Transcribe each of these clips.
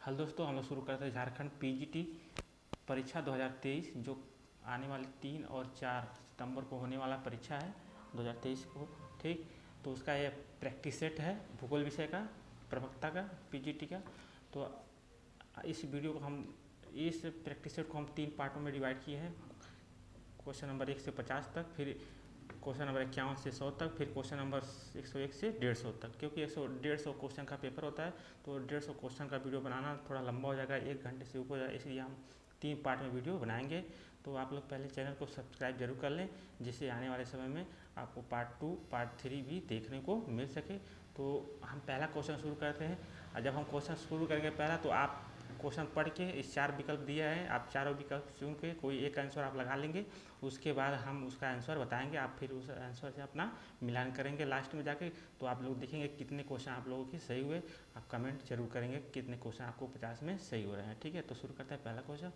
Hello दोस्तों, हम लोग शुरू करते हैं झारखंड पीजीटी परीक्षा 2023 जो आने वाले 3 और 4 सितंबर को होने वाला परीक्षा है 2023 को। ठीक, तो उसका ये प्रैक्टिस सेट है भूगोल विषय का, प्रवक्ता का, पीजीटी का। तो इस वीडियो को हम इस प्रैक्टिस सेट को हम 3 पार्टों में डिवाइड किए हैं। क्वेश्चन नंबर 1 से 50 तक, फिर क्वेश्चन नंबर 51 से 100 तक, फिर क्वेश्चन नंबर 101 से 150 तक। क्योंकि 150 क्वेश्चन का पेपर होता है तो 150 क्वेश्चन का वीडियो बनाना थोड़ा लंबा हो जाएगा, 1 घंटे से ऊपर हो जाएगा, इसलिए हम 3 पार्ट में वीडियो बनाएंगे। तो आप लोग पहले चैनल को सब्सक्राइब जरूर कर लें, जिससे आने वाले समय में आपको पार्ट 2 पार्ट 3 भी देखने को मिल सके। तो हम पहला क्वेश्चन शुरू करते हैं। और जब हम क्वेश्चन शुरू करेंगे पहला, तो आप क्वेश्चन पढ़ के इस 4 विकल्प दिए हैं, आप चारों विकल्प चुन के कोई एक आंसर आप लगा लेंगे। उसके बाद हम उसका आंसर बताएंगे, आप फिर उस आंसर से अपना मिलान करेंगे लास्ट में जाके। तो आप लोग देखेंगे कितने क्वेश्चन आप लोगों के सही हुए। आप कमेंट जरूर करेंगे कितने क्वेश्चन आपको 50 में सही हो रहे हैं। ठीक है, तो शुरू करते हैं पहला क्वेश्चन।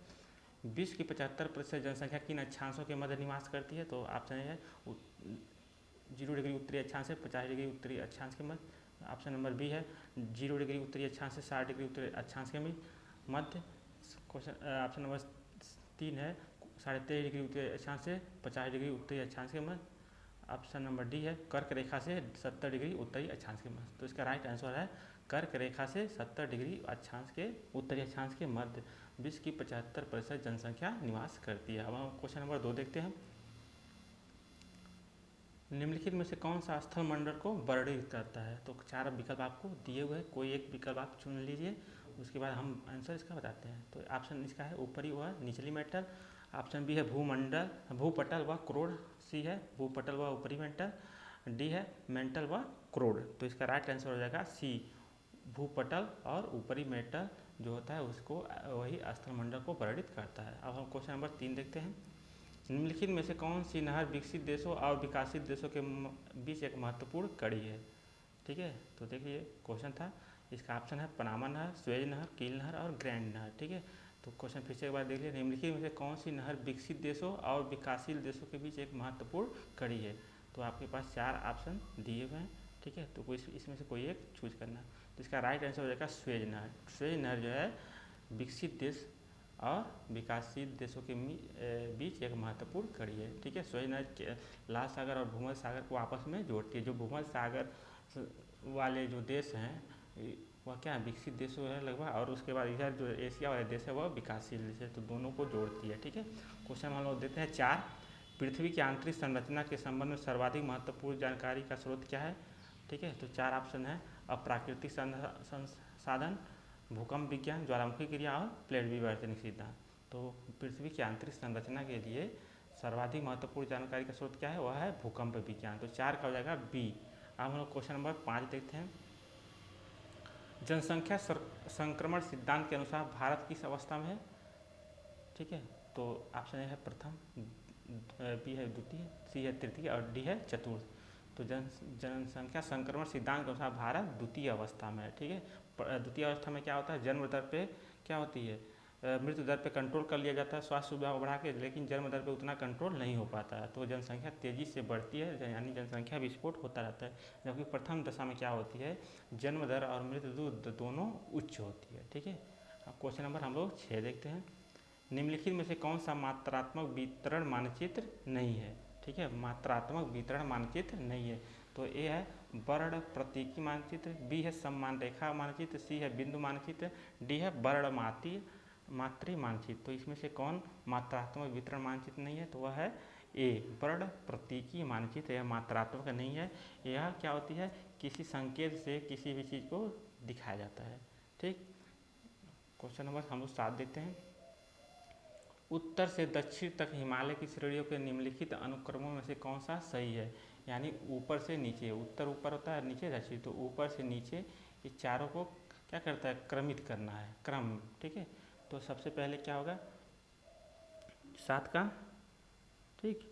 विश्व की 75% जनसंख्या किन अक्षांशों के मध्य निवास करती है? तो ऑप्शन है 0 डिग्री उत्तरी अक्षांश से 50 डिग्री उत्तरी अक्षांश के मध्य। ऑप्शन नंबर बी है 0 डिग्री उत्तरी अक्षांश से 60 डिग्री उत्तरी अक्षांश के मध्य। क्वेश्चन ऑप्शन नंबर 3 है 23.5 डिग्री उत्तरी अक्षांश से 50 डिग्री उत्तरी अक्षांश के मध्य। ऑप्शन नंबर डी है कर्क रेखा से 70 डिग्री उत्तरी अक्षांश के मध्य। तो इसका राइट आंसर है कर्क रेखा से 70 डिग्री अक्षांश के उत्तरी अक्षांश के मध्य विश्व की 75% जनसंख्या निवास करती है। अब हम क्वेश्चन नंबर 2 देखते हैं। निम्नलिखित में से कौन सा स्थल मंडल को वर्णित करता है? तो 4 विकल्प आपको दिए हुए हैं, कोई एक विकल्प आप चुन लीजिए, उसके बाद हम आंसर इसका बताते हैं। तो ऑप्शन इसका है ऊपरी व निचली मेटल। ऑप्शन बी है भूमंडल भूपटल व क्रोड़। सी है भूपटल व ऊपरी मेटल। डी है मेंटल व क्रोड़। तो इसका राइट आंसर हो जाएगा सी, भूपटल और ऊपरी मेटल जो होता है उसको वही स्थल मंडल को वर्णित करता है। अब हम क्वेश्चन नंबर 3 देखते हैं। निम्नलिखित में से कौन सी नहर विकसित देशों और विकासित देशों के बीच एक महत्वपूर्ण कड़ी है? ठीक है, तो देखिए क्वेश्चन था, इसका ऑप्शन है पनामा नहर, स्वेज नहर, कील नहर और ग्रैंड नहर। ठीक है, तो क्वेश्चन फिर से एक बार देख लीजिए। निम्नलिखित में से कौन सी नहर विकसित देशों और विकासशील देशों के बीच एक महत्वपूर्ण कड़ी है? तो आपके पास 4 ऑप्शन दिए हुए हैं। ठीक है, तो इसमें से कोई एक चूज करना। तो इसका राइट आंसर हो जाएगा स्वेज नहर। स्वेज नहर जो है विकसित देश और विकासशील देशों के बीच एक महत्वपूर्ण कड़ी है। ठीक है, स्वेज नहर लाल सागर और भूमध्य सागर को आपस में जोड़ती है। जो भूमध्य सागर वाले जो देश हैं वह क्या विकसित देश है लगभग, और उसके बाद इधर जो एशिया वाले देश है वह विकासशील देश है, तो दोनों को जोड़ती है। ठीक है, क्वेश्चन हम लोग देते हैं 4। पृथ्वी की आंतरिक संरचना के संबंध में सर्वाधिक महत्वपूर्ण जानकारी का स्रोत क्या है? ठीक है, तो 4 ऑप्शन है अप्राकृतिक संसाधन, भूकंप विज्ञान, ज्वालामुखी क्रिया और प्लेट विवर्तनिक सिद्धांत। तो पृथ्वी की आंतरिक संरचना के लिए सर्वाधिक महत्वपूर्ण जानकारी का स्रोत क्या है? वह है भूकंप विज्ञान। तो 4 का हो जाएगा बी। अब हम लोग क्वेश्चन नंबर 5 देखते हैं। जनसंख्या संक्रमण सिद्धांत के अनुसार भारत किस अवस्था में है? ठीक है, तो ऑप्शन ए है प्रथम, बी है द्वितीय, सी है तृतीय और डी है चतुर्थ। तो जनसंख्या संक्रमण सिद्धांत के अनुसार भारत द्वितीय अवस्था में है। ठीक है, द्वितीय अवस्था में क्या होता है? जन्म दर पे क्या होती है? मृत्यु दर पे कंट्रोल कर लिया जाता है स्वास्थ्य सुविधा बढ़ा के, लेकिन जन्म दर पे उतना कंट्रोल नहीं हो पाता है, तो जनसंख्या तेज़ी से बढ़ती है, यानी जनसंख्या विस्फोट होता रहता है। जबकि प्रथम दशा में क्या होती है? जन्म दर और मृत्यु दर दोनों उच्च होती है। ठीक है, अब क्वेश्चन नंबर हम लोग 6 देखते हैं। निम्नलिखित में से कौन सा मात्रात्मक वितरण मानचित्र नहीं है? ठीक है, मात्रात्मक वितरण मानचित्र नहीं है। तो ए है वर्ण प्रतीकी मानचित्र, बी है सम्मान रेखा मानचित्र, सी है बिंदु मानचित्र, डी है वर्णमाती मात्री मानचित्र। तो इसमें से कौन मात्रात्मक वितरण मानचित्र नहीं है? तो वह है ए वर्ण प्रतीकी मानचित्र। यह मात्रात्मक नहीं है, यह क्या होती है? किसी संकेत से किसी भी चीज़ को दिखाया जाता है। ठीक, क्वेश्चन नंबर हम लोग 7 देते हैं। उत्तर से दक्षिण तक हिमालय की श्रेणियों के निम्नलिखित अनुक्रमों में से कौन सा सही है? यानी ऊपर से नीचे, उत्तर ऊपर होता है, नीचे दक्षिण, तो ऊपर से नीचे ये चारों को क्या करता है? क्रमित करना है, क्रम। ठीक है, तो सबसे पहले क्या होगा? 7 का, ठीक,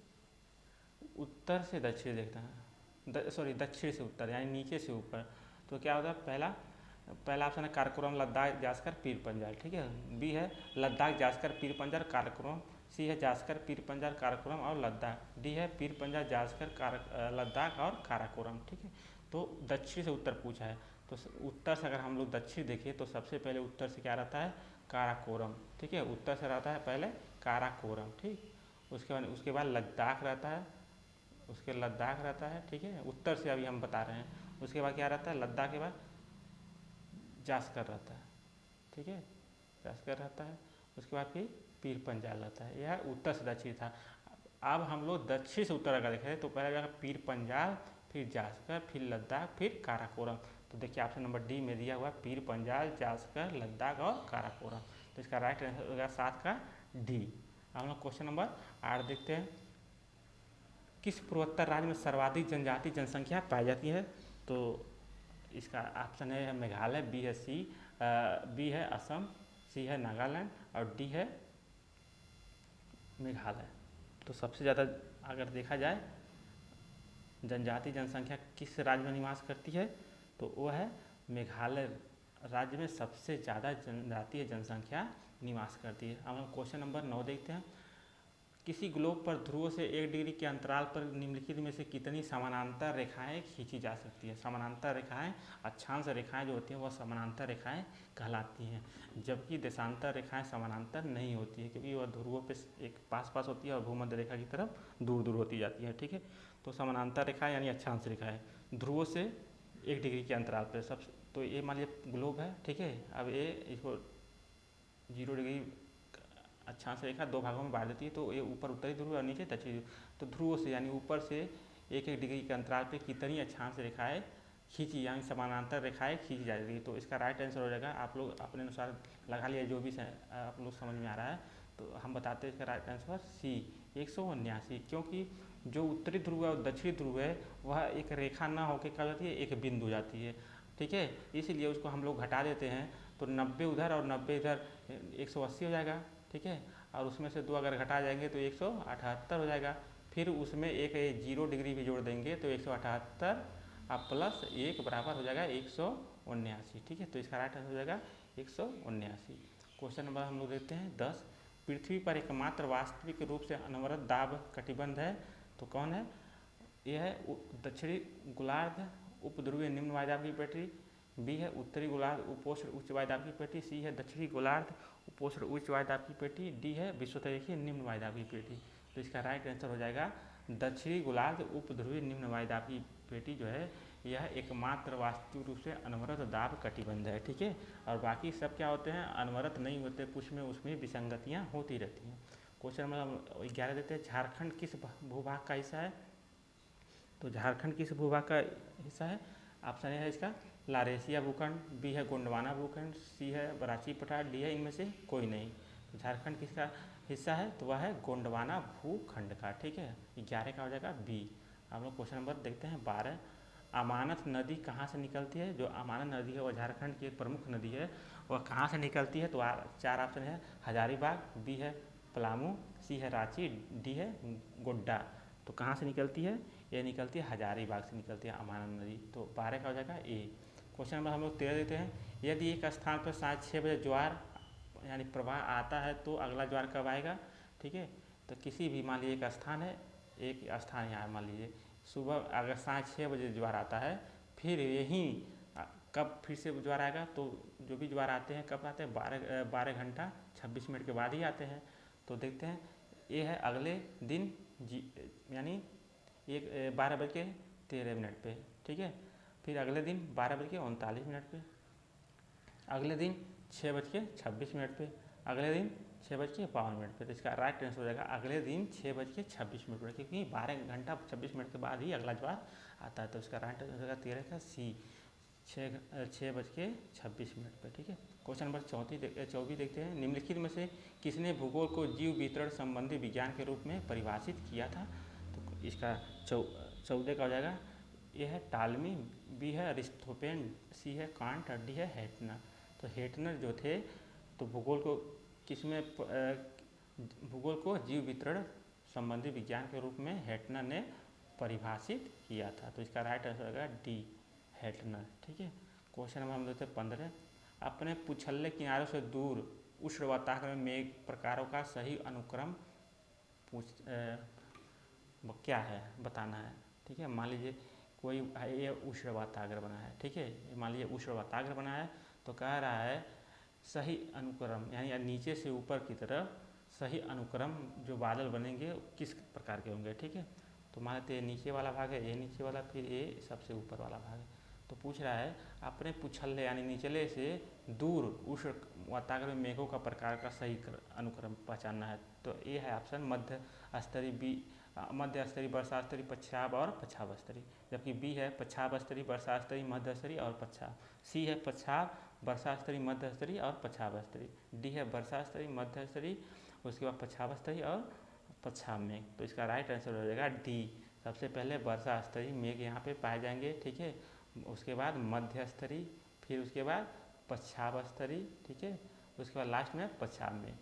उत्तर से दक्षिण देखता है, सॉरी दक्षिण से उत्तर यानी नीचे से ऊपर। तो क्या होता है? पहला ऑप्शन है काराकोरम लद्दाख जास्कर पीर पंजाल। ठीक है, बी है लद्दाख जास्कर पीर पंजाल काराकोरम, सी है जास्कर पीर पंजाल काराकोरम और लद्दाख, डी है पीर पंजाल जास्कर लद्दाख और काराकोरम। ठीक है, तो दक्षिण से उत्तर पूछा है, तो उत्तर से अगर हम लोग दक्षिण देखें तो सबसे पहले उत्तर से क्या रहता है, काराकोरम, ठीक है, उत्तर से रहता है पहले काराकोरम, ठीक। उसके बाद लद्दाख रहता है, उसके लद्दाख रहता है, ठीक है, उत्तर से अभी हम बता रहे हैं। उसके बाद क्या रहता है, लद्दाख के बाद जास्कर रहता है, ठीक है, जास्कर रहता है। उसके बाद फिर पीर पंजाल रहता है। यह उत्तर से दक्षिण था। अब हम लोग दक्षिण से उत्तर अगर देखें तो पहले जाएगा पीर पंजाल, फिर जास्कर, फिर लद्दाख, फिर काराकोरम। तो देखिए ऑप्शन नंबर डी में दिया हुआ पीर पंजाल, जास्कर, लद्दाख और काराकोरम। तो इसका राइट आंसर होगा 7 का डी। हम लोग क्वेश्चन नंबर 8 देखते हैं। किस पूर्वोत्तर राज्य में सर्वाधिक जनजाति जनसंख्या पाई जाती है? तो इसका ऑप्शन है मेघालय, बी है असम, सी है नागालैंड और डी है मेघालय। तो सबसे ज़्यादा अगर देखा जाए जनजाति जनसंख्या किस राज्य में निवास करती है तो वो है मेघालय राज्य में सबसे ज़्यादा जनजातीय जनसंख्या निवास करती है। अब हम क्वेश्चन नंबर 9 देखते हैं। किसी ग्लोब पर ध्रुवों से 1 डिग्री के अंतराल पर निम्नलिखित में से कितनी समानांतर रेखाएं खींची जा सकती है? समानांतर रेखाएं, अक्षांश रेखाएं जो होती हैं वह समानांतर रेखाएं कहलाती हैं, जबकि देशांतर रेखाएं समानांतर नहीं होती है, क्योंकि वह ध्रुवों पे एक पास पास होती है और भूमध्य रेखा की तरफ दूर दूर होती जाती है, ठीक है। तो समानांतर रेखाएं यानी अक्षांश रेखाएं ध्रुवों से 1 डिग्री के अंतराल पर सब। तो ये मान लीजिए ग्लोब है, ठीक है। अब ये इसको 0 डिग्री अक्षांश रेखा 2 भागों में बांट देती है, तो ये ऊपर उत्तरी ध्रुव और नीचे दक्षिणी ध्रुव। तो ध्रुवों से यानी ऊपर से 1-1 डिग्री के अंतराल पे कितनी अक्षांश रेखाएं खींची यानी समानांतर रेखाएं खींची जा रही है। तो इसका राइट आंसर हो जाएगा, आप लोग अपने अनुसार लगा लिया जो भी आप लोग समझ में आ रहा है। तो हम बताते हैं इसका राइट आंसर सी 179, क्योंकि जो उत्तरी ध्रुव है और दक्षिणी ध्रुव है वह एक रेखा ना होकर क्या हो जाती है, एक बिंदु हो जाती है, ठीक है। इसीलिए उसको हम लोग घटा देते हैं, तो 90 उधर और 90 इधर 180 हो जाएगा, ठीक है। और उसमें से 2 अगर घटा जाएंगे तो 178 हो जाएगा। फिर उसमें एक 0 डिग्री भी जोड़ देंगे तो 178 और प्लस 1 बराबर हो जाएगा 179, ठीक है। तो इसका राइट आंसर हो जाएगा 179। क्वेश्चन नंबर हम लोग देखते हैं 10। पृथ्वी पर एकमात्र वास्तविक रूप से अनवरत दाब कटिबंध है तो कौन है? यह है दक्षिणी गोलार्ध उपध्रुवीय निम्न वायुदाब की पट्टी, बी है उत्तरी गोलार्ध उपोष्ण उच्च वायुदाब की पेटी, सी है दक्षिणी गोलार्ध उपोष्ण उच्च वायुदाब की पेटी, डी है विषुवतरीय निम्न वायुदाब की पेटी। तो इसका राइट आंसर हो जाएगा दक्षिणी गोलार्ध उपध्रुवीय निम्न वायुदाब की पेटी जो है यह एकमात्र वास्तविक रूप से अनवरत दाब कटिबंध है, ठीक है। और बाकी सब क्या होते हैं, अनवरत नहीं होते, कुछ में उसमें विसंगतियाँ होती रहती हैं। क्वेश्चन नंबर 11 देते हैं। झारखंड किस भूभाग का हिस्सा है? तो झारखंड किस भूभाग का हिस्सा है? ऑप्शन है इसका लारेशिया भूखंड, बी है गोंडवाना भूखंड, सी है बराची पठार, डी है इनमें से कोई नहीं। तो झारखंड किसका हिस्सा है तो वह है गोंडवाना भूखंड का, ठीक है। 11 का हो जाएगा बी। हम लोग क्वेश्चन नंबर देखते हैं 12। अमानत नदी कहाँ से निकलती है? जो अमानत नदी है वह झारखंड की एक प्रमुख नदी है, वह कहाँ से निकलती है? तो 4 ऑप्शन है हजारीबाग, बी है पलामू, सी है रांची, डी है गोड्डा। तो कहाँ से निकलती है? ये निकलती है हजारीबाग से निकलती है अमानत नदी। तो 12 का हो जाएगा ए। क्वेश्चन नंबर हम लोग 13 देते हैं। यदि एक स्थान पर साढ़े 6 बजे ज्वार यानी प्रवाह आता है तो अगला ज्वार कब आएगा, ठीक है। तो किसी भी मान लीजिए एक स्थान है, एक स्थान यहाँ मान लीजिए सुबह अगर साढ़े 6 बजे ज्वार आता है, फिर यहीं कब फिर से ज्वार आएगा? तो जो भी ज्वार आते हैं कब आते हैं? 12 घंटा 26 मिनट के बाद ही आते हैं। तो देखते हैं ये है अगले दिन यानी 12:13 पे, ठीक है। फिर अगले दिन 12:39 पे, अगले दिन 6:26 पे, अगले दिन 6:52 पे। तो इसका राइट आंसर हो जाएगा अगले दिन 6:26 पर, क्योंकि 12 घंटा 26 मिनट के बाद ही अगला ज्वार आता है। तो इसका राइट आंसर हो जाएगा 13 का सी 6:26 पे, ठीक है। क्वेश्चन नंबर 24 देखते हैं। निम्नलिखित में से किसने भूगोल को जीव वितरण संबंधी विज्ञान के रूप में परिभाषित किया था? तो इसका 14 का हो जाएगा ये है टालमी, बी है अरिस्थोपेन, सी है कांट और डी है हेटनर। तो हेटनर जो थे तो भूगोल को जीव वितरण संबंधी विज्ञान के रूप में हेटनर ने परिभाषित किया था। तो इसका राइट आंसर होगा डी हेटनर, ठीक है। क्वेश्चन नंबर हम देते हैं 15। अपने पुछल्ले किनारों से दूर उष्ण वातावरण में मेघ प्रकारों का सही अनुक्रम क्या है बताना है, ठीक है। मान लीजिए कोई ये उष्ण वाताग्र बना है, ठीक है, मान लीजिए उष्ण वाताग्र बना है, तो कह रहा है सही अनुक्रम यानी नीचे से ऊपर की तरफ सही अनुक्रम जो बादल बनेंगे किस प्रकार के होंगे, ठीक है। तो मान लेते हैं नीचे वाला भाग है, ये नीचे वाला, फिर ये सबसे ऊपर वाला भाग है। तो पूछ रहा है अपने पुछल्ले यानी निचले से दूर उष्ण वाताग्र में मेघों का प्रकार का सही अनुक्रम पहचानना है। तो ये है ऑप्शन मध्य स्तरीय मध्य स्तरीय, वर्षा स्तरीय, पश्चाभ और पश्चाभ स्तरीय। जबकि बी है पश्चाभ स्तरीय, वर्षा स्तरीय, मध्य स्तरीय और पश्चाभ। सी है पश्चाभ, वर्षा स्तरीय, मध्य स्तरीय और पश्चाभ स्तरीय। डी है वर्षा स्तरीय, मध्य स्तरीय, उसके बाद पश्चाभ स्तरीय और पश्चाभ मेघ। तो इसका राइट आंसर हो जाएगा डी। सबसे पहले वर्षा स्तरीय मेघ यहाँ पे पाए जाएंगे, ठीक है, उसके बाद मध्य स्तरीय, फिर उसके बाद पश्चाभ स्तरीय, ठीक है, उसके बाद लास्ट में पश्चाभ मेघ,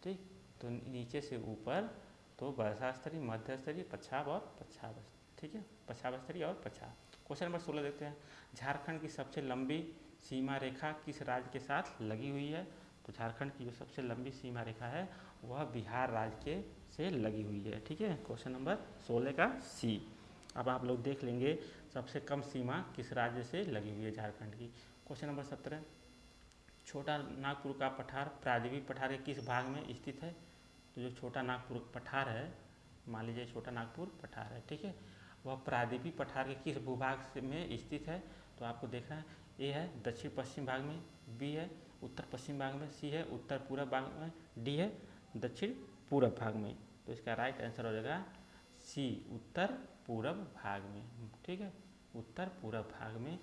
ठीक। तो नीचे से ऊपर तो वर्षा स्तरीय, मध्य स्तरीय, पश्चाभ और पश्चाभ, ठीक है, पश्चाभ स्तरीय और पश्चाभ। क्वेश्चन नंबर 16 देखते हैं। झारखंड की सबसे लंबी सीमा रेखा किस राज्य के साथ लगी हुई है? तो झारखंड की जो सबसे लंबी सीमा रेखा है वह बिहार राज्य के से लगी हुई है, ठीक है। क्वेश्चन नंबर 16 का सी। अब आप लोग देख लेंगे सबसे कम सीमा किस राज्य से लगी हुई है झारखंड की। क्वेश्चन नंबर 17, छोटा नागपुर का पठार प्रायद्वीपीय पठार के किस भाग में स्थित है? तो जो छोटा नागपुर पठार है, मान लीजिए छोटा नागपुर पठार है, ठीक है, वह प्रायद्वीपीय पठार के किस भूभाग में स्थित है? तो आपको देखना है, ए है दक्षिण पश्चिम भाग में, बी है उत्तर पश्चिम भाग में, सी है उत्तर पूर्व भाग में, डी है दक्षिण पूर्व भाग में। तो इसका राइट आंसर हो जाएगा सी, उत्तर पूर्व भाग में, ठीक है, उत्तर पूर्व भाग में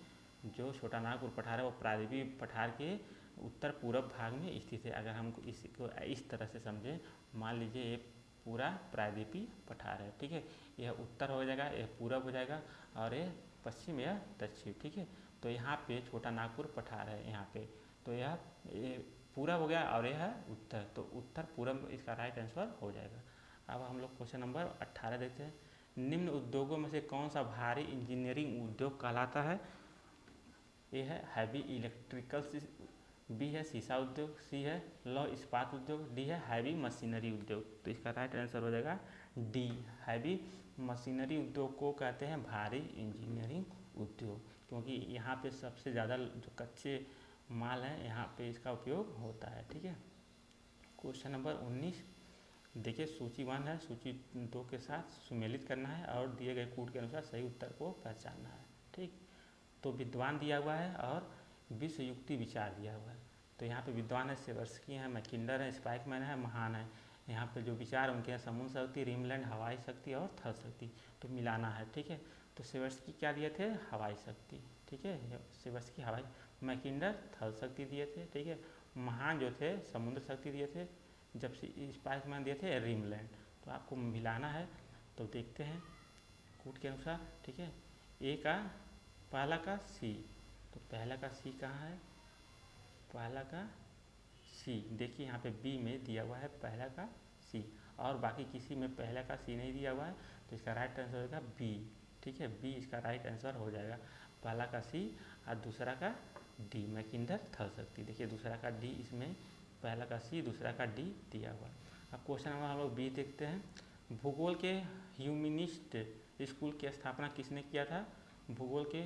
जो छोटा नागपुर पठार है वो प्रायद्वीपीय पठार के उत्तर पूर्व भाग में स्थित है। अगर हमको इसको इस तरह से समझें, मान लीजिए ये पूरा प्रायद्वीपीय पठार है, ठीक है, यह उत्तर हो जाएगा, यह पूरब हो जाएगा और ये पश्चिम या दक्षिण, ठीक है। तो यहाँ पे छोटा नागपुर पठार है यहाँ पे, तो यह पूरब हो गया और यह उत्तर, तो उत्तर पूरब इसका राइट आंसर हो जाएगा। अब हम लोग क्वेश्चन नंबर 18 देखते हैं। निम्न उद्योगों में से कौन सा भारी इंजीनियरिंग उद्योग कहलाता है? ए है हैवी इलेक्ट्रिकल, बी है शीशा उद्योग, सी है लौह इस्पात उद्योग, डी है हैवी मशीनरी उद्योग। तो इसका राइट आंसर हो जाएगा डी, हैवी मशीनरी उद्योग को कहते हैं भारी इंजीनियरिंग उद्योग, क्योंकि यहाँ पे सबसे ज़्यादा जो कच्चे माल हैं यहाँ पे इसका उपयोग होता है, ठीक है। क्वेश्चन नंबर 19 देखिए, सूची 1 है, सूची 2 के साथ सुमेलित करना है और दिए गए कूट के अनुसार सही उत्तर को पहचानना है, ठीक। तो विद्वान दिया हुआ है और विश्व युक्ति विचार दिया हुआ है। तो यहाँ पे विद्वान है सेवर्स्की है, मैकिंडर है, स्पाइकमैन है, महान है। यहाँ पे जो विचार उनके हैं समुद्र शक्ति, रिमलैंड हवाई शक्ति और थल शक्ति, तो मिलाना है, ठीक है। तो सेवर्स्की क्या दिए थे? हवाई शक्ति, ठीक है, सेवर्स्की हवाई, मैकिंडर थल शक्ति दिए थे, ठीक है, महान जो थे समुद्र शक्ति दिए थे, जब स्पाइकमैन दिए थे रिमलैंड। तो आपको मिलाना है, तो देखते हैं कूट के अनुसार, ठीक है। ए का पहला का सी, तो पहला का सी कहाँ है? पहला का सी, देखिए यहाँ पे बी में दिया हुआ है पहला का सी, और बाकी किसी में पहला का सी नहीं दिया हुआ है, तो इसका राइट आंसर होगा बी, ठीक है, बी इसका राइट आंसर हो जाएगा। पहला का सी और दूसरा का डी, मैकिंडर थल शक्ति। देखिए दूसरा का डी, इसमें पहला का सी दूसरा का डी दिया हुआ है। अब क्वेश्चन नंबर हम लोग बी देखते हैं। भूगोल के ह्यूमनिस्ट स्कूल की स्थापना किसने किया था? भूगोल के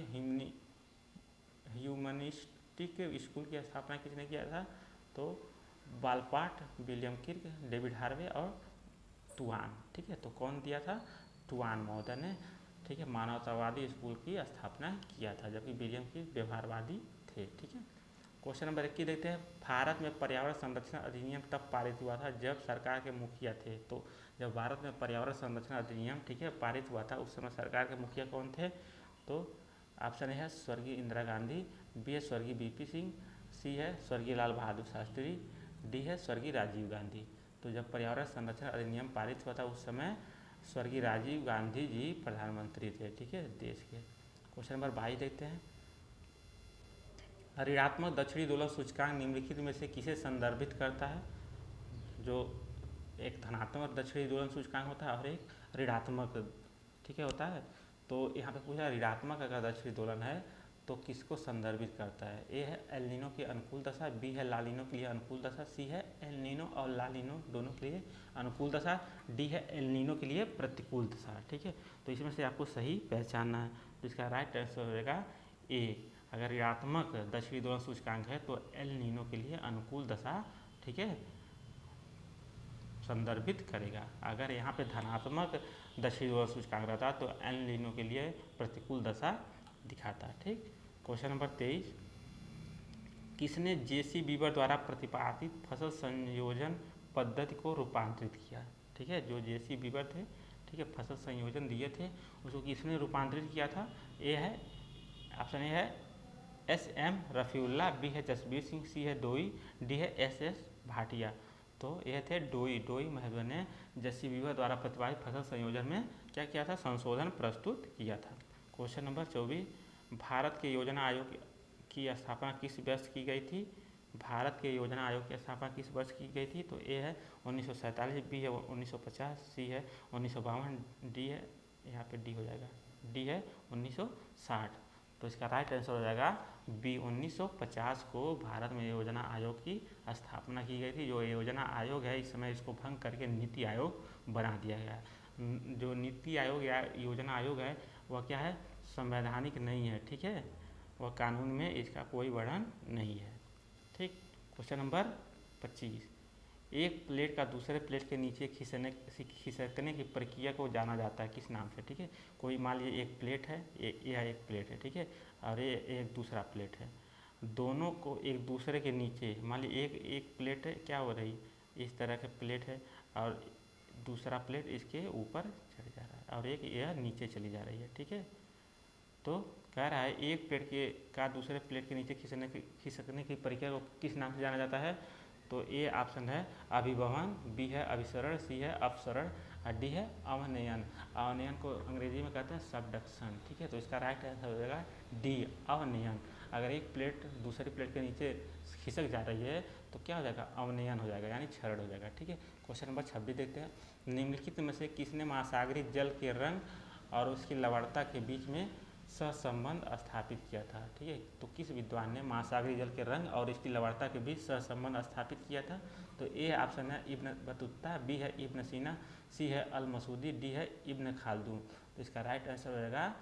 ह्यूमनिस्टिक स्कूल की स्थापना किसने किया था? तो बालपाट, विलियम किर्क, डेविड हार्वे और टुआन, ठीक है। तो कौन दिया था? टुआन महोदय ने, ठीक है, मानवतावादी स्कूल की स्थापना किया था, जबकि विलियम किर्क व्यवहारवादी थे, ठीक है। क्वेश्चन नंबर 21 देखते हैं। भारत में पर्यावरण संरक्षण अधिनियम तब पारित हुआ था जब सरकार के मुखिया थे। तो जब भारत में पर्यावरण संरक्षण अधिनियम, ठीक है, पारित हुआ था, उस समय सरकार के मुखिया कौन थे? तो ऑप्शन है स्वर्गीय इंदिरा गांधी, बी है स्वर्गीय वीपी सिंह, सी है स्वर्गीय लाल बहादुर शास्त्री, डी है स्वर्गीय राजीव गांधी। तो जब पर्यावरण संरक्षण अधिनियम पारित हुआ था उस समय स्वर्गीय राजीव गांधी जी प्रधानमंत्री थे, ठीक है, देश के। क्वेश्चन नंबर 22 देखते हैं। ऋणात्मक दक्षिणी दोलन सूचकांक निम्नलिखित में से किसे संदर्भित करता है? जो एक धनात्मक दक्षिणी दोलन सूचकांक होता है और एक ऋणात्मक, ठीक है, होता है। तो यहाँ पे पूछा ऋणात्मक अगर दक्षिणी दोलन है तो किसको संदर्भित करता है? ए है एल नीनो की अनुकूल दशा, बी है लालिनो के लिए अनुकूल दशा, सी है एल नीनो और लालिनो दोनों के लिए अनुकूल दशा, डी है एल नीनो के लिए प्रतिकूल दशा, ठीक है। तो इसमें से आपको सही पहचानना है। तो इसका राइट आंसर हो जाएगा ए। अगर ऋणात्मक दक्षिणी ध्रुव सूचकांक है तो एल नीनो के लिए अनुकूल दशा, ठीक है, संदर्भित करेगा। अगर यहाँ पे धनात्मक दक्षिणी ध्रुव सूचकांक रहता तो एल नीनो के लिए प्रतिकूल दशा दिखाता। ठीक, क्वेश्चन नंबर 23, किसने जेसी बीवर द्वारा प्रतिपादित फसल संयोजन पद्धति को रूपांतरित किया? ठीक है, जो जेसी बीवर थे, ठीक है, फसल संयोजन दिए थे, उसको किसने रूपांतरित किया था? ए है, ऑप्शन ए है एस.एम. रफ़ीउल्लाह, बी है जसबीर सिंह, सी है डोई, डी है एस.एस. भाटिया। तो ये थे डोई महतो ने जेसी बीवर द्वारा प्रतिपादित फसल संयोजन में क्या किया था? संशोधन प्रस्तुत किया था। क्वेश्चन नंबर 24, भारत के योजना आयोग की स्थापना किस वर्ष की गई थी? भारत के योजना आयोग की स्थापना किस वर्ष की गई थी? तो ए है 1947, बी है 1950, सी है 1952, डी है, यहाँ पे डी हो जाएगा, डी है 1960। तो इसका राइट आंसर हो जाएगा बी, 1950 को भारत में योजना आयोग की स्थापना की गई थी। जो योजना आयोग है इस समय इसको भंग करके नीति आयोग बना दिया गया। जो नीति आयोग या योजना आयोग है वह क्या है? संवैधानिक नहीं है, ठीक है, वह कानून में इसका कोई वर्णन नहीं है। ठीक, क्वेश्चन नंबर 25, एक प्लेट का दूसरे प्लेट के नीचे खिसकने की प्रक्रिया को जाना जाता है किस नाम से? ठीक है, कोई मान लीजिए एक प्लेट है, यह एक प्लेट है, ठीक है, और ये एक दूसरा प्लेट है, दोनों को एक दूसरे के नीचे, मान लीजिए एक प्लेट है, क्या हो रही, इस तरह के प्लेट है और दूसरा प्लेट इसके ऊपर चढ़ जा रहा है और एक यह नीचे चली जा रही है। ठीक है, तो कह रहा है एक प्लेट का दूसरे प्लेट के नीचे खिसकने की प्रक्रिया को किस नाम से जाना जाता है? तो ए ऑप्शन है अभिभवन, बी है अभिसरण, सी है अपसरण और डी है अवनयन। अवनयन को अंग्रेजी में कहते हैं सबडक्शन। ठीक है, तो इसका राइट आंसर हो जाएगा डी, अवनयन। अगर एक प्लेट दूसरी प्लेट के नीचे खिसक जा रही है तो क्या हो जाएगा? अवनयन हो जाएगा, यानी क्षरण हो जाएगा। ठीक है, क्वेश्चन नंबर 26 देखते हैं, निम्नलिखित में से किसने महासागरीय जल के रंग और उसकी लवणता के बीच में सहसंबंध स्थापित किया था? ठीक है, तो किस विद्वान ने महासागरीय जल के रंग और इसकी लवणता के बीच सहसंबंध स्थापित किया था? तो ए ऑप्शन है इब्न बतूता, बी है इब्न सीना, सी है अल मसूदी, डी है इब्न खालदून। तो इसका राइट आंसर हो जाएगा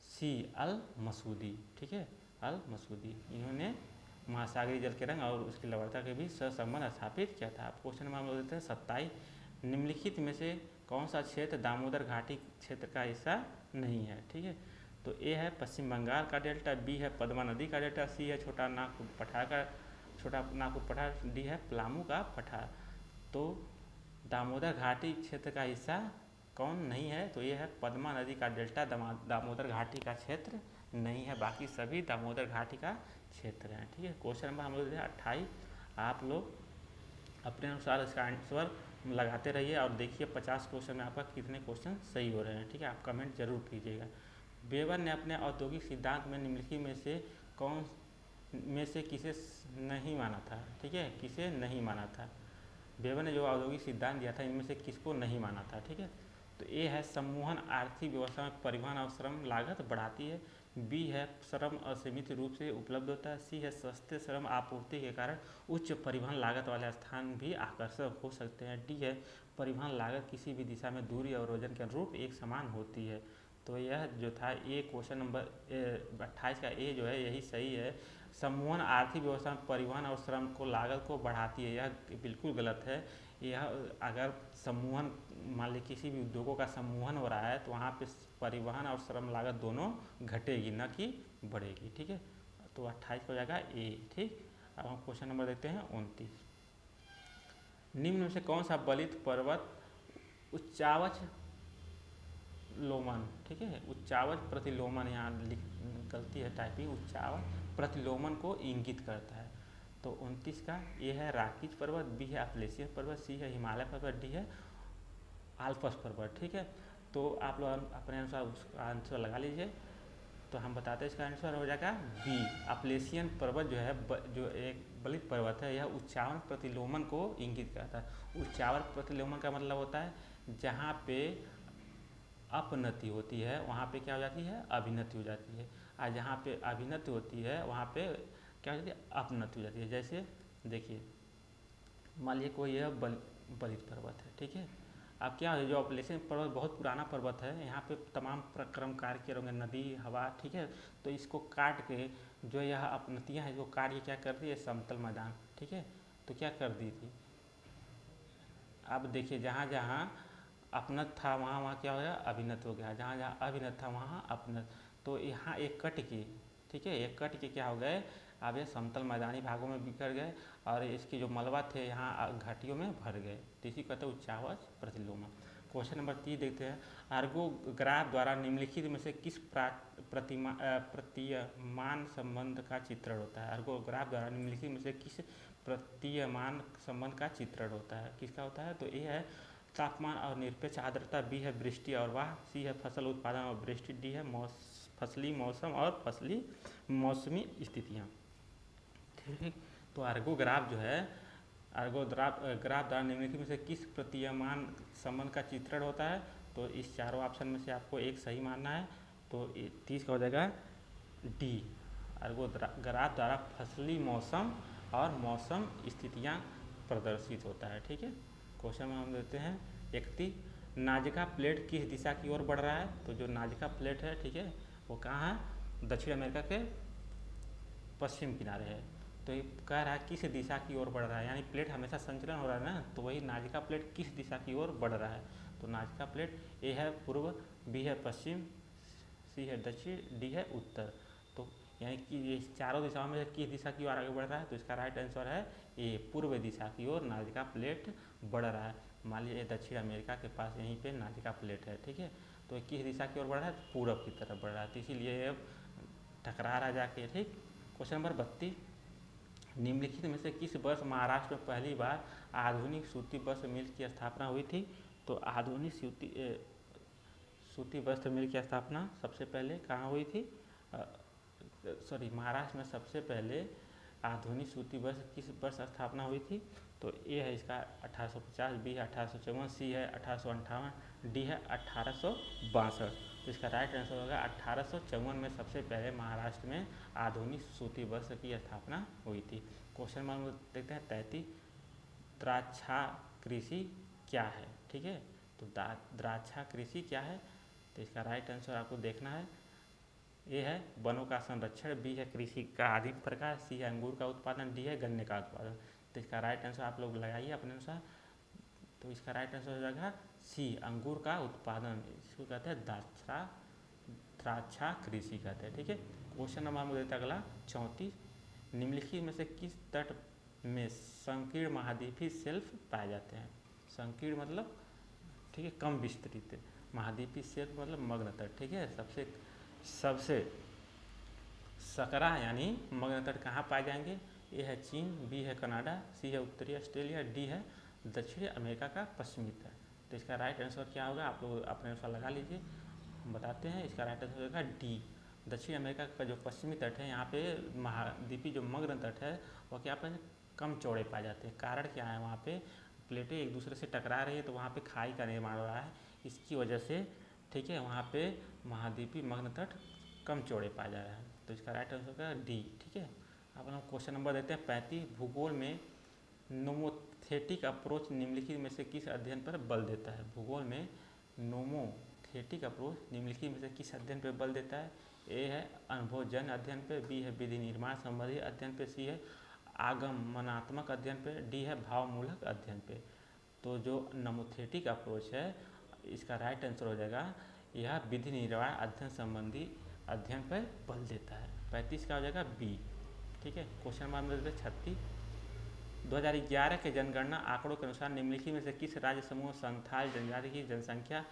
सी, अल मसूदी। ठीक है, अल मसूदी, इन्होंने महासागरीय जल के रंग और उसकी लवणता के बीच सहसंबंध स्थापित किया था। क्वेश्चन नंबर हम देते हैं 27, निम्नलिखित में से कौन सा क्षेत्र दामोदर घाटी क्षेत्र का हिस्सा नहीं है? ठीक है, तो ए है पश्चिम बंगाल का डेल्टा, बी है पद्मा नदी का डेल्टा, सी है छोटा नागपुर पठार, डी है पलामू का पठार। तो दामोदर घाटी क्षेत्र का हिस्सा कौन नहीं है? तो ये है पद्मा नदी का डेल्टा दामोदर घाटी का क्षेत्र नहीं है, बाकी सभी दामोदर घाटी का क्षेत्र है। ठीक है, क्वेश्चन नंबर हम लोग 28, आप लोग अपने अनुसार इसका आंसर लगाते रहिए और देखिए 50 क्वेश्चन में आपका कितने क्वेश्चन सही हो रहे हैं। ठीक है, आप कमेंट जरूर कीजिएगा। वेबर ने अपने औद्योगिक सिद्धांत में निम्नलिखित में से कौन में से किसे नहीं माना था? ठीक है, किसे नहीं माना था? वेबर ने जो औद्योगिक सिद्धांत दिया था इनमें से किसको नहीं माना था? ठीक है, तो ए है सम्मोहन आर्थिक व्यवस्था में परिवहन और श्रम लागत बढ़ाती है, बी है श्रम असीमित रूप से उपलब्ध होता है, सी है सस्ते श्रम आपूर्ति के कारण उच्च परिवहन लागत वाले स्थान भी आकर्षक हो सकते हैं, डी है परिवहन लागत किसी भी दिशा में दूरी और वजन के अनुरूप एक समान होती है। तो यह जो था ए, क्वेश्चन नंबर 28 का ए जो है यही सही है। सम्मोहन आर्थिक व्यवस्था में परिवहन और श्रम को लागत को बढ़ाती है, यह बिल्कुल गलत है। यह अगर सम्मोहन मान लीजिए किसी भी उद्योगों का सम्मोहन हो रहा है तो वहाँ पे परिवहन और श्रम लागत दोनों घटेगी न कि बढ़ेगी। ठीक है, तो 28 हो जाएगा ए। ठीक, अब हम क्वेश्चन नंबर देखते हैं 29, निम्न में से कौन सा बलित पर्वत उच्चावच लोमन, ठीक है, उच्चावच प्रतिलोमन, यहाँ गलती है टाइपिंग, उच्चावच प्रतिलोमन को इंगित करता है। तो 29 का ये है राकीज पर्वत, बी है अपलेशियन पर्वत, सी है हिमालय पर्वत, डी है आल्पस पर्वत। ठीक है, तो आप लोग अपने अनुसार उसका आंसर लगा लीजिए। तो हम बताते हैं इसका आंसर हो जाएगा बी, अपलेशियन पर्वत जो है जो एक बलित पर्वत है यह उच्चावच प्रतिलोमन को इंगित करता है। उच्चावच प्रतिलोमन का मतलब होता है जहाँ पे अपनति होती है वहाँ पे क्या हो जाती है? अभिनति हो जाती है, और जहाँ पे अभिनति होती है वहाँ पे क्या हो जाती है? अपनति हो जाती है। जैसे देखिए मान लीजिए कोई यह बलित पर्वत है, ठीक है, अब क्या है, जो अपलेशियन पर्वत बहुत पुराना पर्वत है, यहाँ पे तमाम क्रम कार्य किए होंगे, नदी हवा, ठीक है। तो इसको काट के जो यह अपनतियाँ हैं, इसको काट के क्या कर दी है, समतल मैदान, ठीक है। तो क्या कर दी थी, अब देखिए जहाँ जहाँ अपनत था वहाँ वहाँ क्या हो गया, अभिनत हो गया, जहाँ जहाँ अभिनत था वहाँ अपनत। तो यहाँ एक कट के, ठीक है, एक कट के क्या हो गए, अब ये समतल मैदानी भागों में बिखर गए और इसके जो मलबा थे यहाँ घाटियों में भर गए। तो इसी कहते हैं उच्चावच प्रतिलोम। क्वेश्चन नंबर 3 देखते हैं, आर्गोग्राफ द्वारा निम्नलिखित में से किस प्रतीयमान संबंध का चित्रण होता है। आर्गोग्राफ द्वारा निम्नलिखित में से किस प्रतीयमान संबंध का चित्रण होता है, किसका होता है। तो ए है तापमान और निरपेक्ष आर्द्रता, बी है वृष्टि और वाह, सी है फसल उत्पादन और वृष्टि, डी है फसली मौसम और फसली मौसमी स्थितियाँ, ठीक। तो आर्गोग्राफ जो है, आर्गोग्राफ द्वारा निम्नलिखित में से किस प्रतीयमान संबंध का चित्रण होता है। तो इस चारों ऑप्शन में से आपको एक सही मानना है। तो 30 का हो जाएगा डी, आर्गोग्राफ द्वारा फसली मौसम और मौसम स्थितियाँ प्रदर्शित होता है, ठीक है। क्वेश्चन में हम देते हैं 31, नाजिका प्लेट किस दिशा की ओर बढ़ रहा है। तो जो नाजिका प्लेट है, ठीक है, वो कहाँ है, दक्षिण अमेरिका के पश्चिम किनारे है। तो ये कह रहा है किस दिशा की ओर बढ़ रहा है, यानी प्लेट हमेशा संचलन हो रहा है ना, तो वही नाजिका प्लेट किस दिशा की ओर बढ़ रहा है। तो नाजिका प्लेट ए है पूर्व, बी है पश्चिम, सी है दक्षिण, डी है उत्तर। तो यानी कि ये चारों दिशाओं में किस दिशा की ओर आगे बढ़ रहा है। तो इसका राइट आंसर है ए, पूर्व दिशा की ओर नाजिका प्लेट बढ़ रहा है। मान लीजिए दक्षिण अमेरिका के पास यहीं पे नाजिका प्लेट है, ठीक है। तो ये किस दिशा की ओर बढ़ रहा है, पूरब की तरफ बढ़ रहा है, तो इसीलिए ये टकरा रहा जाके, ठीक। क्वेश्चन नंबर 32, निम्नलिखित में से किस वर्ष महाराष्ट्र में पहली बार आधुनिक सूती वस्त्र मिल की स्थापना हुई थी। तो आधुनिक सूती वस्त्र मिल की स्थापना सबसे पहले कहाँ हुई थी, महाराष्ट्र में सबसे पहले आधुनिक सूती वस्त्र किस वर्ष स्थापना हुई थी। तो ए है इसका 1850, बी है 1854, सी है 1858, डी है 1862। तो इसका राइट आंसर होगा 1854 में सबसे पहले महाराष्ट्र में आधुनिक सूती वस्त्र की स्थापना हुई थी। क्वेश्चन नंबर देखते हैं 33, द्राक्षा कृषि क्या है, ठीक है। तो द्राक्षा कृषि क्या है। तो इसका राइट आंसर आपको देखना है, ए है वनों का संरक्षण, बी है कृषि का आदिम प्रकार, सी है अंगूर का उत्पादन, डी है गन्ने का उत्पादन। तो इसका राइट आंसर आप लोग लगाइए अपने अनुसार। तो इसका राइट आंसर हो जाएगा सी, अंगूर का उत्पादन, इसको कहते हैं द्राक्षा कृषि कहते हैं, ठीक है। क्वेश्चन नंबर हम देते हैं अगला 34, निम्नलिखित में से किस तट में संकीर्ण महाद्वीपीय शेल्फ पाए जाते हैं। संकीर्ण मतलब, ठीक है, कम विस्तृत, महाद्वीपीय शेल्फ मतलब मग्न तट, ठीक है। सबसे सकरा यानी मग्न तट कहाँ पाए जाएंगे। ए है चीन, बी है कनाडा, सी है उत्तरी ऑस्ट्रेलिया, डी है दक्षिणी अमेरिका का पश्चिमी तट। तो इसका राइट आंसर क्या होगा, आप लोग अपने अनुसार लगा लीजिए, बताते हैं। इसका राइट आंसर होगा डी, दक्षिण अमेरिका का जो पश्चिमी तट है, यहाँ पे महाद्वीपीय जो मग्न तट है वह क्या पे कम चौड़े पाए जाते हैं। कारण क्या है, वहाँ पे प्लेटें एक दूसरे से टकरा रही है, तो वहाँ पे खाई का निर्माण हो रहा है, इसकी वजह से, ठीक है, वहाँ पे महाद्वीपीय मग्न तट कम चौड़े पाए जा रहे हैं। तो इसका राइट आंसर होगा डी, ठीक है। अब हम क्वेश्चन नंबर देते हैं 35, भूगोल में नोमोथेटिक अप्रोच निम्नलिखित में से किस अध्ययन पर बल देता है। भूगोल में नोमोथेटिक अप्रोच निम्नलिखित में से किस अध्ययन पर बल देता है। ए है अनुभवजन्य अध्ययन पे, बी है विधि निर्माण संबंधी अध्ययन पे, सी है आगमनात्मक अध्ययन पे, डी है भावमूलक अध्ययन पे। तो जो नोमोथेटिक अप्रोच है, इसका राइट आंसर हो जाएगा यह विधि निर्माण अध्ययन संबंधी अध्ययन पर बल देता है। 35 का हो जाएगा बी, ठीक है। क्वेश्चन नंबर हम देते हैं 36, 2011 के जनगणना आंकड़ों के अनुसार निम्नलिखित में से किस राज्य समूह संथाल जनजाति की जनसंख्या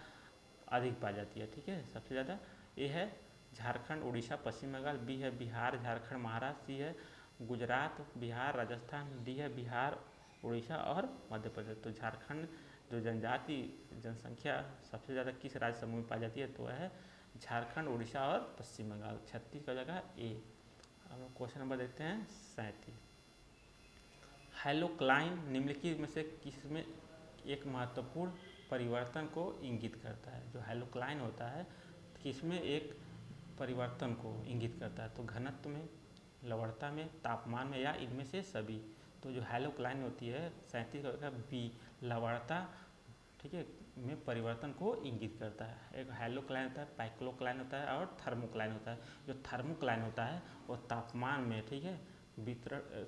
अधिक पाई जाती है, ठीक है, सबसे ज़्यादा। ए है झारखंड, उड़ीसा, पश्चिम बंगाल, बी है बिहार, झारखंड, महाराष्ट्र, सी है गुजरात, बिहार, राजस्थान, डी है बिहार, उड़ीसा और मध्य प्रदेश। तो झारखंड जो जनजाति जनसंख्या सबसे ज़्यादा किस राज्य समूह में पाई जाती है, तो वह है झारखंड, उड़ीसा और पश्चिम बंगाल। 36 का जगह ए। हम लोग क्वेश्चन नंबर देखते हैं 37, हैलोक्लाइन निम्नलिखित में से किसमें एक महत्वपूर्ण परिवर्तन को इंगित करता है। जो हैलोक्लाइन होता है किसमें एक परिवर्तन को इंगित करता है। तो घनत्व में, लवणता में, तापमान में, या इनमें से सभी। तो जो हैलोक्लाइन होती है 37 का बी, लवणता ठीक है, में परिवर्तन को इंगित करता है। एक हाइलोक्लाइन होता है, पाइक्लोक्लाइन होता है और थर्मोक्लाइन होता है। जो थर्मोक्लाइन होता है वो तापमान में, ठीक है, वितरण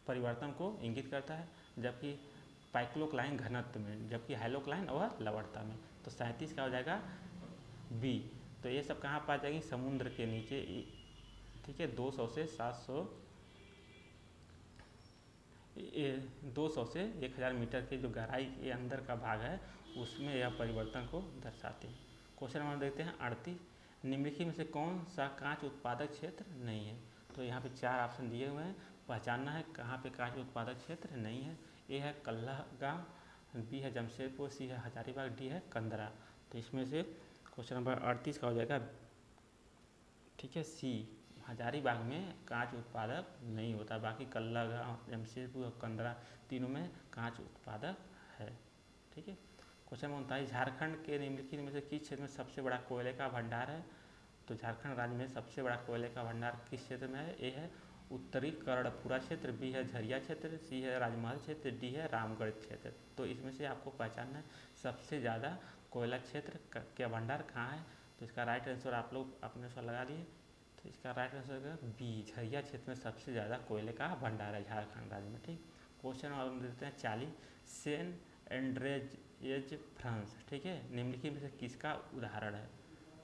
परिवर्तन को इंगित करता है, जबकि पाइक्लोक्लाइन घनत्व में, जबकि हाइलोक्लाइन वह लवणता में। तो 37 का हो जाएगा बी। तो ये सब कहाँ पाई जाएगी? समुद्र के नीचे, ठीक है, 200 से 700 200 से 1000 मीटर के जो गहराई के अंदर का भाग है उसमें यह परिवर्तन को दर्शाते हैं। क्वेश्चन नंबर देखते हैं 38। निम्नलिखित में से कौन सा कांच उत्पादक क्षेत्र नहीं है? तो यहाँ पे 4 ऑप्शन दिए हुए हैं, पहचानना है कहाँ पे कांच उत्पादक क्षेत्र नहीं है। ए है कल्लागांव, बी है जमशेदपुर, सी है हजारीबाग, डी है कंदरा। तो इसमें से क्वेश्चन नंबर 38 का हो जाएगा, ठीक है, सी, हजारीबाग में कांच उत्पादक नहीं होता। बाकी कल्लागांव, जमशेदपुर और कंदरा तीनों में कांच उत्पादक है। ठीक है। क्वेश्चन 39। झारखंड के निम्नलिखित में से किस क्षेत्र में सबसे बड़ा कोयले का भंडार है? तो झारखंड राज्य में सबसे बड़ा कोयले का भंडार किस क्षेत्र में है? ए है उत्तरी कर्णपुरा क्षेत्र, बी है झरिया क्षेत्र, सी है राजमहल क्षेत्र, डी है रामगढ़ क्षेत्र। तो इसमें से आपको पहचानना है सबसे ज़्यादा कोयला क्षेत्र का भंडार कहाँ है। तो इसका राइट आंसर आप लोग अपने अनुसार लगा दिए। तो इसका राइट आंसर है बी, झरिया क्षेत्र में सबसे ज़्यादा कोयले का भंडार है झारखंड राज्य में। ठीक। क्वेश्चन और देते हैं 40। सेंट एंड्रेज फ्रांस, ठीक है, निम्नलिखित में से किसका उदाहरण है?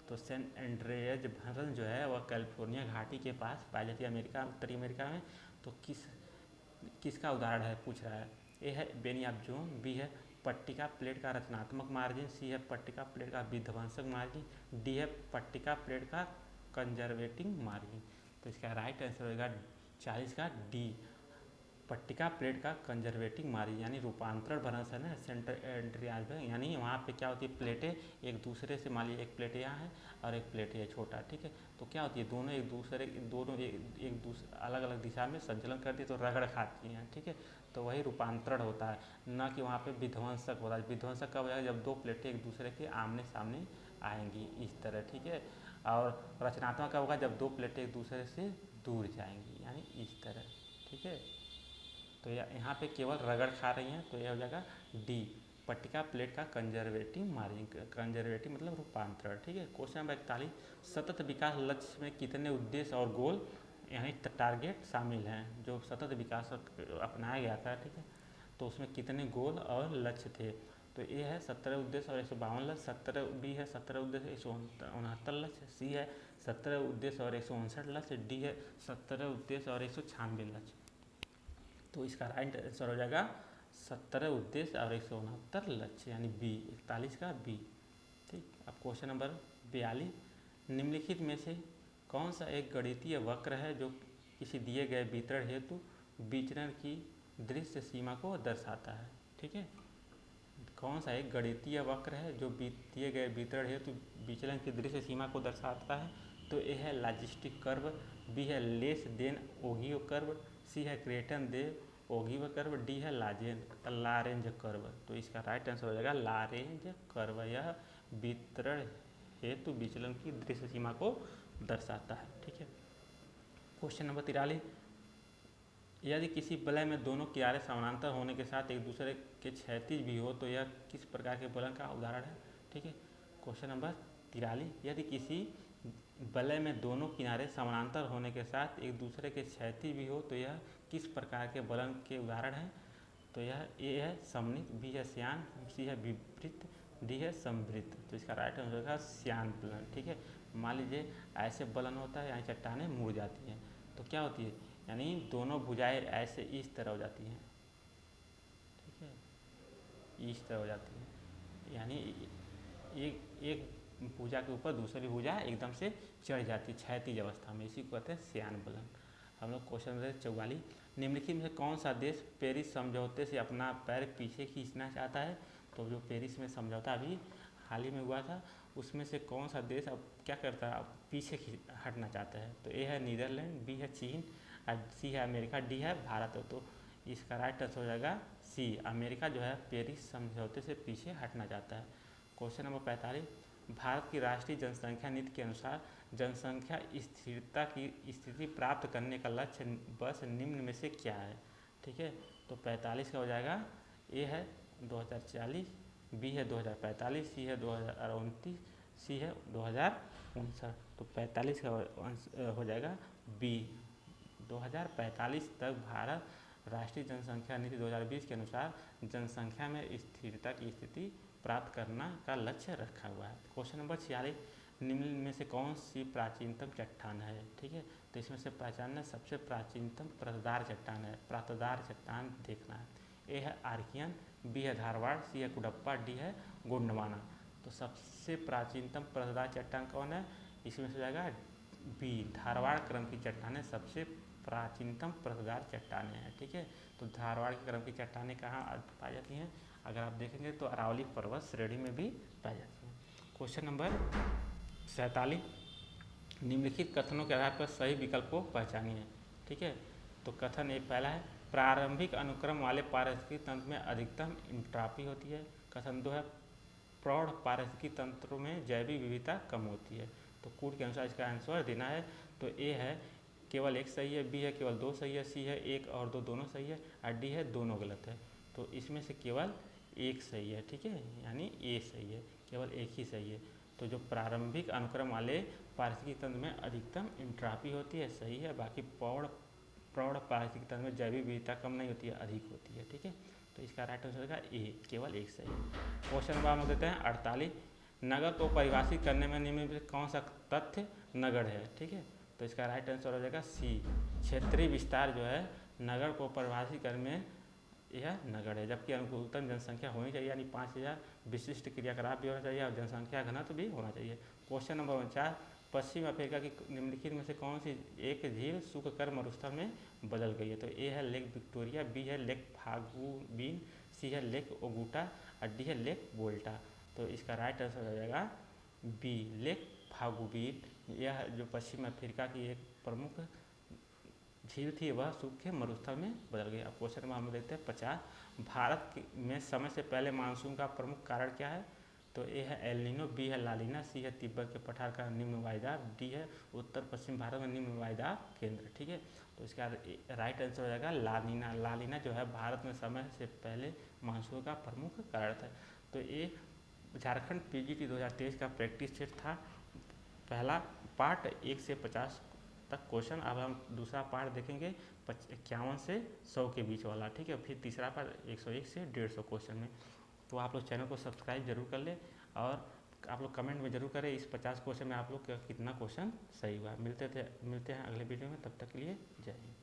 तो सेंट एंड्रेज फ्रांस जो है वह कैलिफोर्निया घाटी के पास पाई जाती है, अमेरिका, उत्तरी अमेरिका में। तो किसका उदाहरण है पूछ रहा है। ए है बेनियाब जोन, बी है पट्टिका प्लेट का रचनात्मक मार्जिन, सी है पट्टिका प्लेट का विध्वंसक मार्जिन, डी है पट्टिका प्लेट का कंजर्वेटिंग मार्जिन। तो इसका राइट आंसर होगा 40 का डी, पट्टिका प्लेट का कंजर्वेटिंग मार्जिन, यानी रूपांतरण भ्रंश है ना सेंटर एंड्रियाज में। यानी वहाँ पे क्या होती है, प्लेटें एक दूसरे से, मान लीजिए एक प्लेट यहाँ है और एक प्लेट ये छोटा, ठीक है, तो क्या होती है दोनों एक दूसरे अलग अलग दिशा में संचलन करती है, तो रगड़ खाती हैं, ठीक है। तो वही रूपांतरण होता है, न कि वहाँ पे विध्वंसक होता है। विध्वंसक कब होगा? जब दो प्लेटें एक दूसरे के आमने सामने आएंगी इस तरह, ठीक है। और रचनात्मक कब होगा? जब दो प्लेटें एक दूसरे से दूर जाएंगी, यानी इस तरह, ठीक है। तो यहाँ पे केवल रगड़ खा रही हैं, तो यह हो जाएगा डी, पट्टिका प्लेट का कंजर्वेटिव मार्जिन। कंजर्वेटिव मतलब रूपांतरण, ठीक है। Question number 41। सतत विकास लक्ष्य में कितने उद्देश्य और गोल यानी टारगेट शामिल हैं? जो सतत विकास अपनाया गया था, ठीक है, तो उसमें कितने गोल और लक्ष्य थे? तो ए है 17 उद्देश्य और 152 लक्ष्य, 17, बी है 17 उद्देश्य 169 लक्ष्य, सी है 17 उद्देश्य और 159 लक्ष्य, डी है 17 उद्देश्य और 196 लक्ष्य। तो इसका राइट आंसर हो जाएगा 17 उद्देश्य और 169 लक्ष्य, यानी बी, 41 का बी। ठीक। अब क्वेश्चन नंबर 42। निम्नलिखित में से कौन सा एक गणितीय वक्र है जो किसी दिए गए वितरण हेतु विचरण की दृश्य सीमा को दर्शाता है? ठीक है, कौन सा एक गणितीय वक्र है जो दिए गए वितरण हेतु विचलन की दृश्य सीमा को दर्शाता है? तो ए है लॉजिस्टिक कर्व, बी है लेस देन ओगियो कर्व, सी है ग्रेटर देन ओगियो कर्व, डी है लारेंज कर्व। तो इसका राइट आंसर हो जाएगा लारेंज कर्व। यह वितरण हेतु विचलन की दृश्य सीमा को दर्शाता है, ठीक है। Question number 43। यदि किसी वलय में दोनों किनारे समानांतर होने के साथ एक दूसरे के क्षैतिज भी हो तो यह किस प्रकार के वलय का उदाहरण है? ठीक है। Question number 43। यदि किसी वलय में दोनों किनारे समानांतर होने के साथ एक दूसरे के क्षैतिज भी हो तो यह किस प्रकार के वलन के उदाहरण है? तो यह ए है सममित, बी है श्यान, सी है विवृत, डी है समवृत्त। तो इसका राइट आंसर होगा श्यान वलन, ठीक है। मान लीजिए ऐसे वलन होता है, यहाँ चट्टानें मुड़ जाती हैं, तो क्या होती है, यानी दोनों भुजाएं ऐसे इस तरह हो जाती हैं, ठीक है, इस तरह हो जाती हैं, यानी एक भुजा के ऊपर दूसरी भुजा एकदम से चढ़ जाती है क्षैतिज अवस्था में, इसी को कहते हैं श्यान वलन। हम लोग क्वेश्चन नंबर 44। निम्नलिखित में कौन सा देश पेरिस समझौते से अपना पैर पीछे खींचना चाहता है? तो जो पेरिस में समझौता अभी हाल ही में हुआ था उसमें से कौन सा देश अब क्या करता है, अब पीछे हटना चाहता है? तो ए है नीदरलैंड, बी है चीन, सी है अमेरिका, डी है भारत। तो इसका राइट आंसर हो जाएगा सी, अमेरिका जो है पेरिस समझौते से पीछे हटना चाहता है। Question number 45। भारत की राष्ट्रीय जनसंख्या नीति के अनुसार जनसंख्या स्थिरता की स्थिति प्राप्त करने का लक्ष्य बस निम्न में से क्या है? ठीक है, तो 45 का हो जाएगा, ए है 2040, बी है 2045, सी है 2029, सी है 2059। तो 45 का आंसर हो जाएगा बी। 2045 तक भारत राष्ट्रीय जनसंख्या नीति 2020 के अनुसार जनसंख्या में स्थिरता की स्थिति प्राप्त करना का लक्ष्य रखा हुआ है। क्वेश्चन नंबर 46, निम्न में से कौन सी प्राचीनतम चट्टान है? ठीक है, तो इसमें से पहचानना सबसे प्राचीनतम परतदार चट्टान है, परतदार चट्टान देखना है। ए है आर्कियन, बी है धारवाड़, सी है कुडप्पा, डी है गोंडवाना। तो सबसे प्राचीनतम परतदार चट्टान कौन है? इसमें से जाएगा बी, धारवाड़ क्रम की चट्टानें सबसे प्राचीनतम परतदार चट्टानें हैं। ठीक है, तो धारवाड़ के क्रम की चट्टानें कहाँ पाई जाती हैं? अगर आप देखेंगे तो अरावली पर्वत श्रेणी में भी पाई जाती हैं। क्वेश्चन नंबर 47, निम्नलिखित कथनों के आधार पर सही विकल्प को पहचानिए। ठीक है, तो कथन एक पहला है प्रारंभिक अनुक्रम वाले पारिस्थितिकी तंत्र में अधिकतम इंट्रॉपी होती है। कथन 2 है प्रौढ़ पारिस्थितिकी तंत्रों में जैविक विविधता कम होती है। तो कूट के अनुसार इसका आंसर देना है। तो ए है केवल एक सही है, बी है केवल दो सही है, सी है एक और दो दोनों सही है, और डी है दोनों गलत है। तो इसमें से केवल एक सही है। ठीक है, यानी ए सही है, केवल एक ही सही है। तो जो प्रारंभिक अनुक्रम वाले पारिस्थितिकी तंत्र में अधिकतम इंट्रॉपी होती है सही है, बाकी प्रौढ़ पारिस्थितिकी तंत्र में जैविक विविधता कम नहीं होती है, अधिक होती है। ठीक है, तो इसका राइट आंसर होगा ए, केवल एक सही है। क्वेश्चन नंबर हम देते हैं 48, नगर को परिभाषित करने में निम्न में कौन सा तथ्य नगर है? ठीक है, तो इसका राइट आंसर हो जाएगा सी, क्षेत्रीय विस्तार जो है नगर को परिभाषित करने में यह नगर है। जबकि अनुकूलतम जनसंख्या होनी चाहिए, यानी 5000, विशिष्ट क्रियाकलाप भी होना चाहिए और जनसंख्या घनत्व भी होना चाहिए। क्वेश्चन नंबर 49, पश्चिम अफ्रीका की निम्नलिखित में से कौन सी एक झील सूख कर मरुस्थल में बदल गई है? तो ए है लेक विक्टोरिया, बी है लेक फागुबीन, सी है लेक ओगुटा और डी है लेक वोल्टा। तो इसका राइट आंसर हो जाएगा बी, लेक फागुबीन। यह जो पश्चिम अफ्रीका की एक प्रमुख झील थी वह सूख के मरुस्थल में बदल गई। अब क्वेश्चन नंबर हम देखते हैं 50, भारत में समय से पहले मानसून का प्रमुख कारण क्या है? तो ए है एल नीनो, बी है लालिना, सी है तिब्बत के पठार का निम्न वायदार, डी है उत्तर पश्चिम भारत में निम्न वायदार केंद्र। ठीक है, तो इसका राइट आंसर हो जाएगा लालिना। लालिना जो है भारत में समय से पहले मानसून का प्रमुख कारण था। तो ये झारखंड पीजीटी 2023 का प्रैक्टिस सेट था। पहला पार्ट 1 से 50 तक क्वेश्चन। अब हम दूसरा पार्ट देखेंगे 51 से 100 के बीच वाला। ठीक है, फिर तीसरा पार्ट 101 से 150 क्वेश्चन में। तो आप लोग चैनल को सब्सक्राइब जरूर कर लें और आप लोग कमेंट में जरूर करें इस 50 क्वेश्चन में आप लोग का कितना क्वेश्चन सही हुआ। मिलते हैं अगले वीडियो में, तब तक के लिए जय हिंद।